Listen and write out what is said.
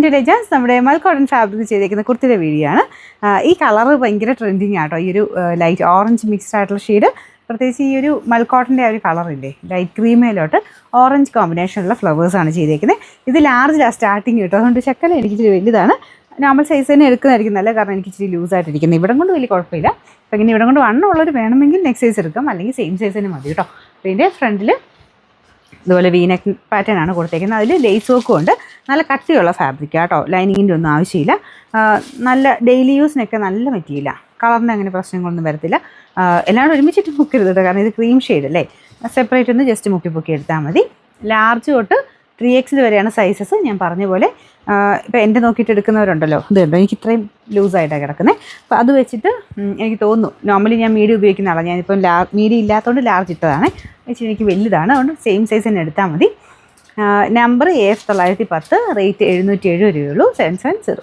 Jazz നമ്മുടെ മൽക്കോട്ടൺ fabric ചെയ്തേക്കുന്ന കുർത്തിയുടെ video ആണ്. ഈ കളറ് ഭയങ്കര ട്രെൻഡിങ് ആട്ടോ. ഈ ഒരു ലൈറ്റ് ഓറഞ്ച് മിക്സ്ഡ് ആയിട്ടുള്ള ഷെയ്ഡ്, പ്രത്യേകിച്ച് ഈ ഒരു മൽക്കോട്ടൻ്റെ ആ ഒരു കളറില്ലേ, ലൈറ്റ് ക്രീമയിലോട്ട് ഓറഞ്ച് കോമ്പിനേഷനുള്ള ഫ്ലവേഴ്സാണ് ചെയ്തേക്കുന്നത്. ഇത് ലാർജിലാണ് സ്റ്റാർട്ടിങ് കിട്ടും. അതുകൊണ്ട് ശക്കല എനിക്ക് ഇച്ചിരി വലുതാണ്. നോർമൽ സൈസ് തന്നെ എടുക്കുന്നതായിരിക്കും നല്ല, കാരണം എനിക്ക് ഇച്ചിരി ലൂസായിട്ടിരിക്കുന്നത്. ഇവിടം കൊണ്ട് വലിയ കുഴപ്പമില്ല. അപ്പോൾ ഇങ്ങനെ ഇവിടം കൊണ്ട് വണ്ണമുള്ളവർ വേണമെങ്കിൽ നെക്സ്റ്റ് സൈസ് എടുക്കാം, അല്ലെങ്കിൽ സെയിം സൈസ് തന്നെ മതി കേട്ടോ. അപ്പോൾ ഇതിൻ്റെ ഫ്രണ്ടിൽ ഇതുപോലെ വീനെക്ക് പാറ്റേൺ ആണ് കൊടുത്തേക്കുന്നത്. അതിൽ ലേസ് വർക്കും ഉണ്ട്. നല്ല കട്ടിയുള്ള ഫാബ്രിക് കേട്ടോ, ലൈനിങ്ങിൻ്റെ ഒന്നും ആവശ്യമില്ല. നല്ല ഡെയിലി യൂസിനൊക്കെ നല്ല മെറ്റീരിയലാണ്. കളറിന് അങ്ങനെ പ്രശ്നങ്ങളൊന്നും വരത്തില്ല. എല്ലാവരും ഒരുമിച്ചിട്ട് മുക്കരുത് കേട്ടോ, കാരണം ഇത് ക്രീം ഷെയ്ഡ് അല്ലേ. സെപ്പറേറ്റ് ഒന്ന് ജസ്റ്റ് മുക്കി എടുത്താൽ മതി. ലാർജ് തൊട്ട് 3XL വരെയാണ് സൈസസ്. ഞാൻ പറഞ്ഞ പോലെ ഇപ്പോൾ എൻ്റെ നോക്കിയിട്ട് എടുക്കുന്നവരുണ്ടല്ലോ, ഇത് കണ്ടോ, എനിക്ക് ഇത്രയും ലൂസായിട്ടാണ് കിടക്കുന്നത്. അപ്പോൾ അത് വെച്ചിട്ട് എനിക്ക് തോന്നുന്നു, നോർമലി ഞാൻ മീഡിയം ഉപയോഗിക്കുന്ന ആളാണ്. ഞാനിപ്പം മീഡിയം ഇല്ലാത്തതുകൊണ്ട് ലാർജ് ഇട്ടതാണ്. വെച്ചാൽ എനിക്ക് വലുതാണ്, അതുകൊണ്ട് സെയിം സൈസ് തന്നെ എടുത്താൽ മതി. നമ്പർ AF 910, റേറ്റ് 770 രൂപയുള്ളൂ. 770.